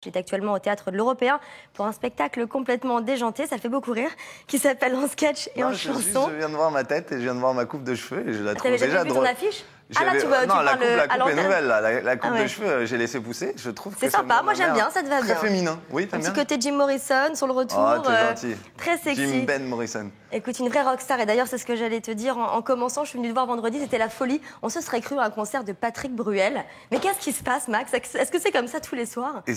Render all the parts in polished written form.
J'étais actuellement au théâtre de l'Européen pour un spectacle complètement déjanté, ça fait beaucoup rire, qui s'appelle En sketch et en chanson. Je viens de voir ma tête et je viens de voir ma coupe de cheveux et je la trouve déjà drôle. T'avais déjà vu ton affiche? Ah là, tu non, la coupe parles est nouvelle, là. La coupe de cheveux, j'ai laissé pousser. Je trouve que c'est sympa, moi j'aime bien, ça te va bien. Très féminin, oui, t'aimes bien. Un petit côté Jim Morrison sur le retour. Oh, t'es gentil. Très sexy. Jim Ben Morrison. Écoute, une vraie rockstar. Et d'ailleurs, c'est ce que j'allais te dire en commençant. Je suis venue te voir vendredi, c'était la folie. On se serait cru à un concert de Patrick Bruel. Mais qu'est-ce qui se passe, Max? Est-ce que c'est comme ça tous les soirs? Et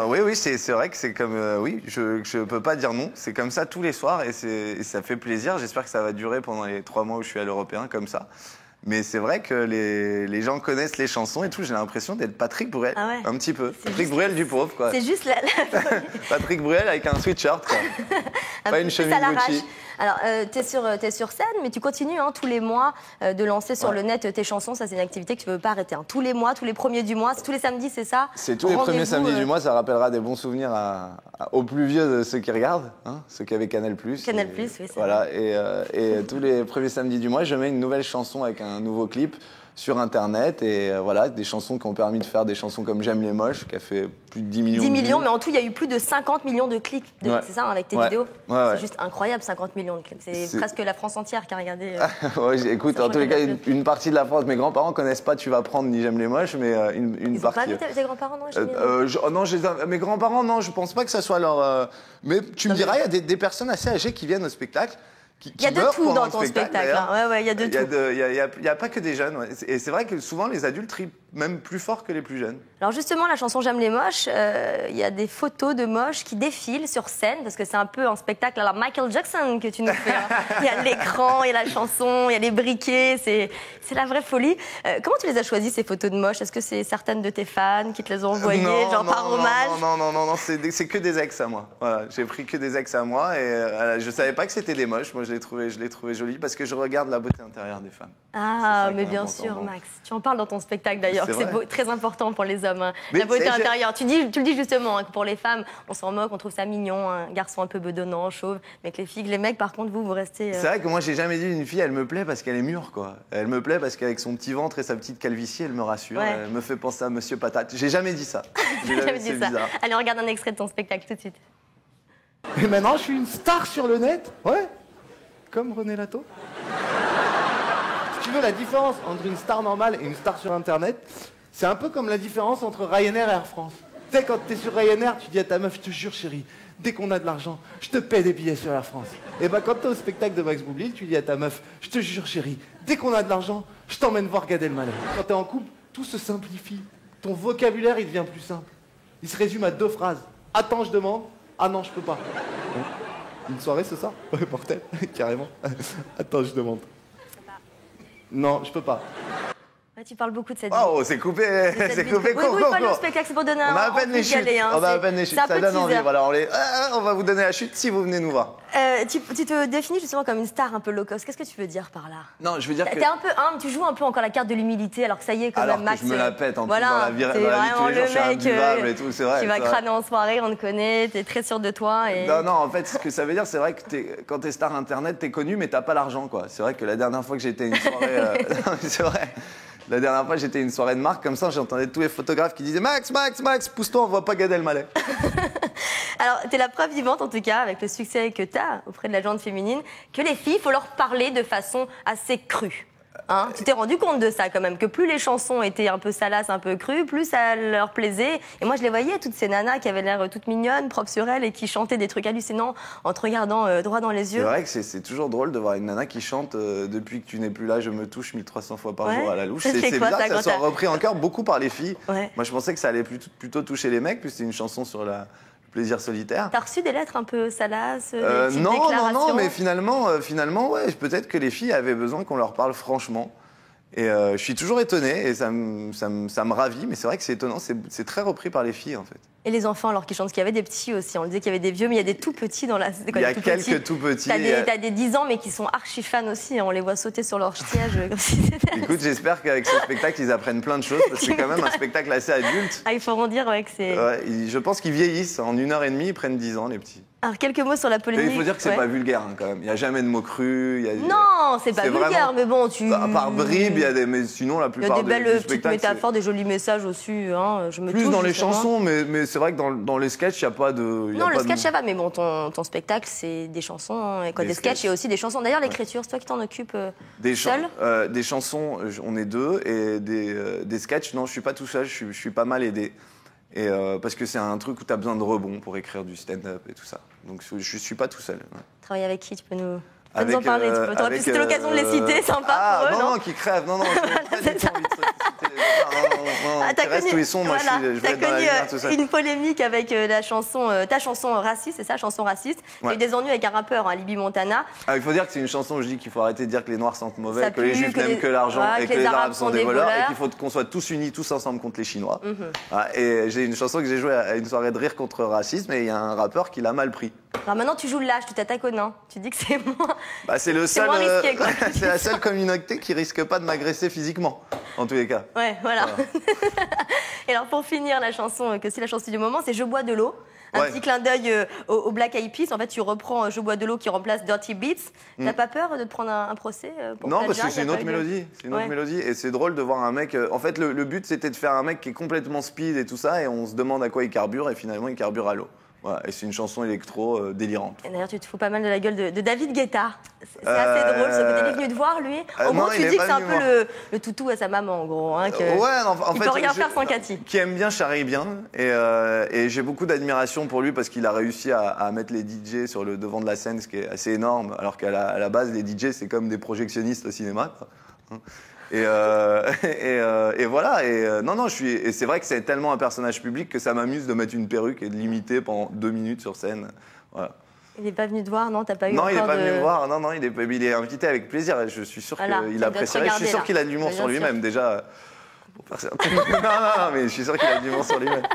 oui, c'est vrai que c'est comme... oui, je peux pas dire non. C'est comme ça tous les soirs et ça fait plaisir. J'espère que ça va durer pendant les 3 mois où je suis à l'Européen, comme ça. Mais c'est vrai que les gens connaissent les chansons et tout. J'ai l'impression d'être Patrick Bruel, un petit peu. Patrick Bruel du pauvre, quoi. C'est juste la Patrick Bruel avec un sweatshirt, quoi. Pas une chemise Gucci. Alors, t'es sur scène, mais tu continues tous les mois de lancer sur le net tes chansons. Ça, c'est une activité que tu ne veux pas arrêter. Tous les mois, tous les premiers du mois, tous les samedis, c'est ça? C'est tous les premiers samedis du mois. Ça rappellera des bons souvenirs aux plus vieux de ceux qui regardent, ceux qui avaient Canal+. Canal+, oui, c'est voilà. Et tous les premiers samedis du mois, je mets une nouvelle chanson avec un nouveau clip sur Internet et voilà, des chansons qui ont permis de faire des chansons comme J'aime les moches, qui a fait plus de 10 millions 10 millions, mais en tout, il y a eu plus de 50 millions de clics, c'est ça, avec tes vidéos? C'est juste incroyable, 50 millions de clics. C'est presque la France entière qui a regardé. Écoute, en tous les cas, une partie de la France, mes grands-parents connaissent pas Tu vas prendre ni J'aime les moches, mais une partie... Ils n'ont pas vu tes grands-parents, non? Non, mes grands-parents, non, je pense pas que ça soit leur... Mais tu me diras, il y a des personnes assez âgées qui viennent au spectacle. Il y a de tout dans ton spectacle. Il y a de tout. Il n'y a pas que des jeunes. Ouais. Et c'est vrai que souvent, les adultes rient même plus fort que les plus jeunes. Alors justement, la chanson J'aime les moches, il y a des photos de moches qui défilent sur scène, parce que c'est un peu un spectacle à la Michael Jackson que tu nous fais. Il y a l'écran, il y a la chanson, il y a les briquets, c'est la vraie folie. Comment tu les as choisies, ces photos de moches? Est-ce que c'est certaines de tes fans qui te les ont envoyées, par hommage? Non, c'est que des ex à moi. Voilà, j'ai pris que des ex à moi et je savais pas que c'était des moches. Moi, je les trouvais jolies parce que je regarde la beauté intérieure des femmes. Ah, mais bien sûr, Max. Tu en parles dans ton spectacle d'ailleurs, c'est très important pour les hommes. La beauté intérieure. Tu le dis justement, que pour les femmes, on s'en moque, on trouve ça mignon, un garçon un peu bedonnant, chauve, mais que les filles, les mecs, par contre, vous restez... C'est vrai que moi, j'ai jamais dit une fille, elle me plaît parce qu'elle est mûre, quoi. Elle me plaît parce qu'avec son petit ventre et sa petite calvitie, elle me rassure, elle me fait penser à Monsieur Patate. J'ai jamais dit ça. J'ai jamais dit ça. Allez, on regarde un extrait de ton spectacle tout de suite. Et maintenant, je suis une star sur le net, comme René Lato. Si tu veux, la différence entre une star normale et une star sur Internet, c'est un peu comme la différence entre Ryanair et Air France. Tu sais, quand t'es sur Ryanair, tu dis à ta meuf, je te jure chérie, dès qu'on a de l'argent, je te paie des billets sur Air France. Et bah quand t'es au spectacle de Max Boublil, tu dis à ta meuf, je te jure chérie, dès qu'on a de l'argent, je t'emmène voir Gad Elmaleh. Quand t'es en couple, tout se simplifie. Ton vocabulaire, il devient plus simple. Il se résume à 2 phrases. Attends, je demande. Ah non, je peux pas. Une soirée ce soir? Ouais, mortel, carrément. Attends, je demande. Non, je peux pas. Tu parles beaucoup de cette Oh, c'est coupé, c'est coupé. Oui, pas le spectacle, c'est pour donner on a à peine les chutes. On a à peine les chutes. Ça donne envie. Voilà, on va vous donner la chute si vous venez nous voir. Tu te définis justement comme une star un peu low cost. Qu'est-ce que tu veux dire par là? Non, je veux dire que... T'es un peu humble, tu joues un peu encore la carte de l'humilité, alors que ça y est, quand même, Max... Alors que je me la pète en plus dans la vie tous les jours, je suis imbuvable et tout, c'est vrai. Tu vas crâner en soirée, on te connaît, t'es très sûr de toi et... Non, en fait, ce que ça veut dire, c'est vrai que quand t'es star internet, t'es connu, mais t'as pas l'argent, quoi. C'est vrai que la dernière fois que j'étais à une soirée... c'est vrai. La dernière fois, j'étais à une soirée de marque, comme ça, j'entendais tous les photographes qui disaient « Max, pousse-toi, on voit pas Gad Elmaleh ». Alors, t'es la preuve vivante, en tout cas, avec le succès que t'as auprès de la gente féminine, que les filles, il faut leur parler de façon assez crue. Tu t'es rendu compte de ça quand même, que plus les chansons étaient un peu salaces, un peu crues, plus ça leur plaisait. Et moi je les voyais, toutes ces nanas qui avaient l'air toutes mignonnes, propres sur elles et qui chantaient des trucs hallucinants en te regardant droit dans les yeux. C'est vrai que c'est toujours drôle de voir une nana qui chante depuis que tu n'es plus là, je me touche 1300 fois par jour à la louche. C'est bizarre que ça soit repris encore beaucoup par les filles. Moi je pensais que ça allait plutôt toucher les mecs, puisque c'est une chanson sur plaisir solitaire. T'as reçu des lettres un peu salaces, non, mais finalement, ouais, peut-être que les filles avaient besoin qu'on leur parle franchement. Et je suis toujours étonné et ça me ravit, mais c'est vrai que c'est étonnant, c'est très repris par les filles en fait. Et les enfants alors qu'ils chantent, parce qu'il y avait des petits aussi, on disait qu'il y avait des vieux, mais il y a des tout petits dans la... Il y a quelques tout petits. T'as des 10 ans mais qui sont archi fans aussi, on les voit sauter sur leur siège comme si c'était... Écoute, j'espère qu'avec ce spectacle ils apprennent plein de choses, parce que c'est quand même un spectacle assez adulte. Ah, il faut en dire que c'est... Je pense qu'ils vieillissent, en 1h30 ils prennent 10 ans les petits. Alors, quelques mots sur la polémique. Il faut dire que c'est pas vulgaire quand même. Il n'y a jamais de mots crus. Non, c'est pas vulgaire, mais bon, à part bribes, il y a des... Mais sinon, la plupart des belles petites métaphores, des jolis messages aussi. Je me plus touche, dans les chansons, mais c'est vrai que dans les sketchs, il n'y a pas de... Non, le sketch, ça va, mais bon, ton spectacle, c'est des chansons, hein, et quoi, des sketchs et aussi des chansons. D'ailleurs, l'écriture, c'est toi qui t'en occupes seul des chansons, on est 2, et des sketchs, non, je suis pas tout seul, je suis pas mal aidé. Et parce que c'est un truc où tu as besoin de rebond pour écrire du stand-up et tout ça. Donc je suis pas tout seul. Ouais. Travailler avec qui? Tu peux nous en parler? C'était l'occasion de les citer, sympa ah, pour eux, non, qui crèvent. Non, t'as connu, où ils sont, moi je vais être dans la lumière, tout ça. Une polémique avec ta chanson raciste, c'est ça, chanson raciste. Il y a eu des ennuis avec un rappeur, Libby Montana. Il faut dire que c'est une chanson où je dis qu'il faut arrêter de dire que les Noirs sentent mauvais, ça que les Juifs n'aiment que l'argent, et que les Arabes sont des voleurs, et qu'il faut qu'on soit tous unis, tous ensemble contre les Chinois. Et j'ai une chanson que j'ai jouée à une soirée de rire contre racisme, et il y a un rappeur qui l'a mal pris. Alors maintenant tu joues le lâche, tu t'attaques au nain. Tu dis que c'est moins. C'est le seul. Moins risqué, quoi. C'est la seule communauté qui risque pas de m'agresser physiquement, en tous les cas. Ouais, voilà. Et alors pour finir la chanson, que c'est la chanson du moment, c'est Je bois de l'eau. Un petit clin d'œil au Black Eyed Peas. En fait, tu reprends Je bois de l'eau qui remplace Dirty Beats. T'as pas peur de te prendre un procès pour Non, parce que c'est une autre mélodie. C'est une autre mélodie. Et c'est drôle de voir un mec. En fait, le but, c'était de faire un mec qui est complètement speed et tout ça. Et on se demande à quoi il carbure. Et finalement, il carbure à l'eau. Voilà, et c'est une chanson électro délirante. Et d'ailleurs, tu te fous pas mal de la gueule de David Guetta. C'est assez drôle, ce que t'es venu te voir, lui. En gros, tu dis que c'est un peu le toutou à sa maman, en gros. Hein, en fait, peut rien faire sans Cathy. Qui aime bien charrie bien. Et j'ai beaucoup d'admiration pour lui parce qu'il a réussi à mettre les DJ sur le devant de la scène, ce qui est assez énorme. Alors qu'à la base, les DJ, c'est comme des projectionnistes au cinéma. Et voilà. Et c'est vrai que c'est tellement un personnage public que ça m'amuse de mettre une perruque et de l'imiter pendant 2 minutes sur scène. Voilà. Il n'est pas venu te voir, non? T'as pas eu Non, il n'est pas venu me voir. Non, il est invité avec plaisir. Et je suis sûr qu'il apprécierait. Je suis sûr qu'il a de l'humour sur lui-même déjà. Non, mais je suis sûr qu'il a de l'humour sur lui-même.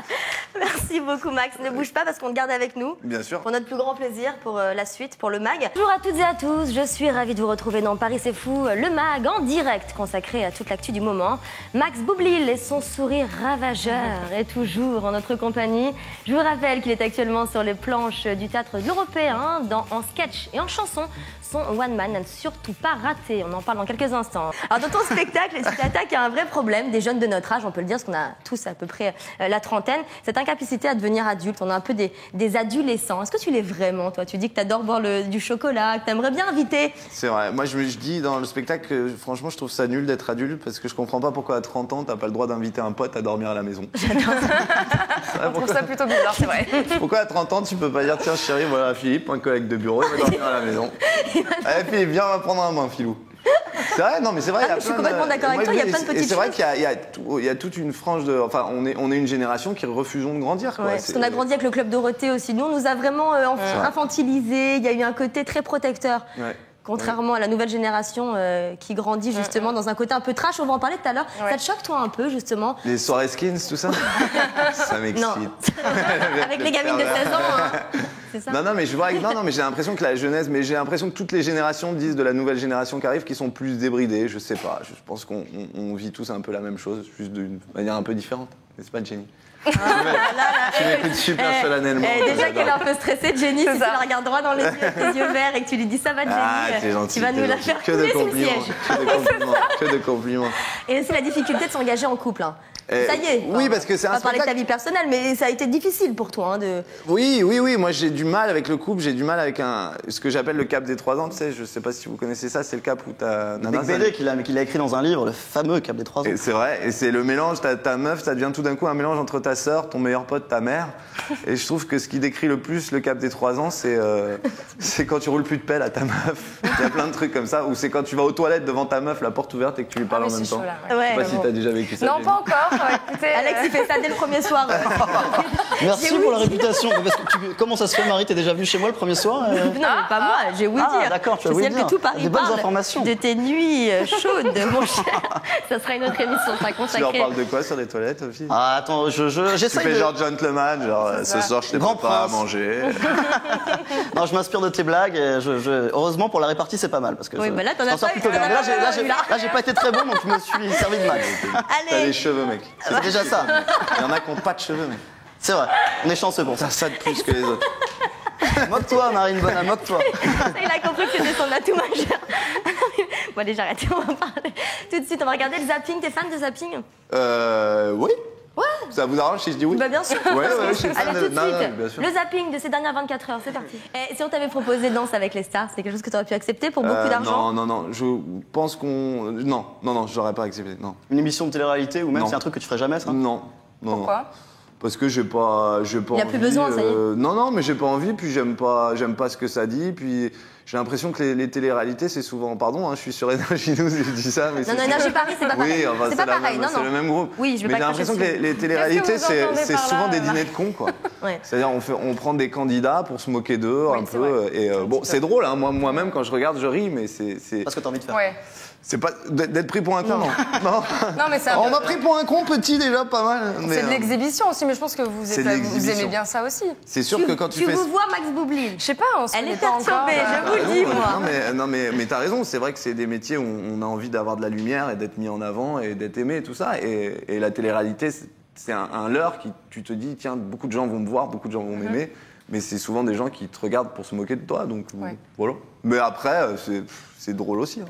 Merci beaucoup, Max. Ne bouge pas parce qu'on te garde avec nous. Bien sûr. Pour notre plus grand plaisir, pour la suite, pour le MAG. Bonjour à toutes et à tous. Je suis ravie de vous retrouver dans Paris c'est fou, le MAG en direct consacré à toute l'actu du moment. Max Boublil et son sourire ravageur est toujours en notre compagnie. Je vous rappelle qu'il est actuellement sur les planches du théâtre de l'Européen, en sketch et en chanson. Son one man, à ne surtout pas rater. On en parle dans quelques instants. Alors dans ton spectacle, tu t'attaques à un vrai problème des jeunes de notre âge, on peut le dire, parce qu'on a tous à peu près la trentaine. Cette incapacité à devenir adulte, on a un peu des adolescents. Est-ce que tu l'es vraiment, toi? Tu dis que tu adores boire du chocolat, que tu aimerais bien inviter. C'est vrai. Moi, je dis dans le spectacle que franchement, je trouve ça nul d'être adulte parce que je comprends pas pourquoi à 30 ans, t'as pas le droit d'inviter un pote à dormir à la maison. On trouve ça plutôt bizarre, c'est vrai. Pourquoi à 30 ans, tu peux pas dire tiens chérie, voilà Philippe, un collègue de bureau, il va dormir à la maison. Allez Philippe, viens, on va prendre un bain, Filou. C'est vrai, non mais c'est vrai. Je suis complètement d'accord avec toi, il y a plein de petites choses. C'est vrai qu'il y a toute une frange de... Enfin, on est une génération qui refusons de grandir. Quoi. Ouais, parce qu'on a grandi avec le Club Dorothée aussi. Nous, on nous a vraiment infantilisés. Il y a eu un côté très protecteur. Ouais. Contrairement à la nouvelle génération qui grandit justement dans un côté un peu trash, on va en parler tout à l'heure. Ça te choque toi un peu justement? Les soirées skins, tout ça? Ça m'excite. Avec les gamines de 16 ans, c'est ça? Non, mais mais j'ai l'impression que la jeunesse, mais j'ai l'impression que toutes les générations disent de la nouvelle génération qui arrive qu'ils sont plus débridés, je sais pas. Je pense qu'on vit tous un peu la même chose, juste d'une manière un peu différente. N'est-ce pas, Jenny? Tu m'écoutes super solennellement. Déjà qu'elle est un peu stressée, Jenny, si tu la regardes droit dans les yeux, avec tes yeux verts et que tu lui dis ça va, Jenny, tu vas nous la faire couler sous le siège. Que de compliments. Et c'est la difficulté de s'engager en couple. Ça y est. Oui, parce que c'est un spectacle... On va parler de ta vie personnelle, mais ça a été difficile pour toi. Oui. Moi, j'ai du mal avec le couple. J'ai du mal avec ce que j'appelle le cap des 3 ans. Tu sais, je sais pas si vous connaissez ça. C'est le cap où t'as... Nick Bédé qu'il a écrit dans un livre, le fameux cap des 3 ans. C'est vrai. Et c'est le mélange. Ta meuf, ça devient tout d'un coup un mélange entre ta sœur, ton meilleur pote, ta mère. Et je trouve que ce qui décrit le plus le cap des 3 ans, c'est quand tu roules plus de pelle à ta meuf. Il y a plein de trucs comme ça. Ou c'est quand tu vas aux toilettes devant ta meuf, la porte ouverte, et que tu lui parles en même temps. Chaud, là, je sais pas si t'as déjà vécu ça. Non, pas encore. Écoutez, Alex, il fait ça dès le premier soir. Merci pour la réputation. Parce que comment ça se fait, Marie? T'es déjà venue chez moi le premier soir? Non, mais pas moi, j'ai ouï dire. D'accord, tu as ouï dire. Que tout Paris des bonnes parle informations. de tes nuits chaudes, mon cher. Ça sera une autre émission, ça consacrée. Tu leur parles de quoi sur les toilettes aussi? Attends, j'essaie Tu fais genre gentleman, genre ce soir je t'ai pas à manger. Non, je m'inspire de tes blagues et heureusement pour la répartie c'est pas mal parce que oui, bah là t'en as pas plutôt bien. Là j'ai pas été très bon donc je me suis servi de Max. T'as des cheveux, mec. C'est déjà ça. Il y en a qui n'ont pas de cheveux, mec. C'est vrai, on est chanceux pour ça. T'as ça de plus que les autres. Moque-toi, Marine Bonnat, moque-toi. Il a compris que c'était son atout majeur. Bon, allez, j'arrête, on va parler. Tout de suite, on va regarder le zapping. T'es fan de zapping? Oui. Ouais, Ça vous arrange si je dis oui? Bah bien sûr. Ouais, je suis fan Allez, de... tout de Non, suite, non, bien sûr. le zapping de ces dernières 24 heures, c'est parti. Et si on t'avait proposé Danse avec les stars, c'est quelque chose que tu aurais pu accepter pour beaucoup d'argent? Non, je pense qu'on... Non, je l'aurais pas accepté, non. Une émission de télé-réalité ou même Non. c'est un truc que tu ferais jamais, ça? Non. Pourquoi? Parce que j'ai pas Il y a envie, plus besoin, ça y est. Non, mais j'ai pas envie, puis j'aime pas ce que ça dit, puis j'ai l'impression que les téléréalités, c'est souvent... Pardon, je suis sur Énergie News et je dis ça, mais Non, Énergie Paris, c'est pas pareil. Oui, enfin, c'est pas pareil, non. C'est le même groupe. Oui, je vais mais pas j'ai l'impression que cracher les téléréalités, Qu'est-ce que vous entendez c'est par souvent là, des dîners de cons, quoi. Ouais. C'est-à-dire, on prend des candidats pour se moquer d'eux Oui, un c'est peu. vrai. Et bon, c'est drôle, hein, moi-même, quand je regarde, je ris, mais c'est... Parce que t'as envie de faire. Ouais. C'est pas d'être pris pour un con, non. Non, mais ça. On m'a pris pour un con petit déjà, pas mal. mais, C'est de l'exhibition aussi, mais je pense que c'est de vous l'exhibition. aimez bien ça aussi. C'est sûr que quand tu fais... vous vois Max Boublil. Je sais pas, on se Elle connaît est pas encore. perturbée, je vous le dis, moi. Non, mais t'as raison, c'est vrai que c'est des métiers où on a envie d'avoir de la lumière et d'être mis en avant et d'être aimé et tout ça. Et la télé-réalité, c'est un leurre qui, tu te dis, tiens, beaucoup de gens vont me voir, beaucoup de gens vont m'aimer, mais c'est souvent des gens qui te regardent pour se moquer de toi, donc Ouais. voilà. Mais après, c'est drôle aussi. Hein.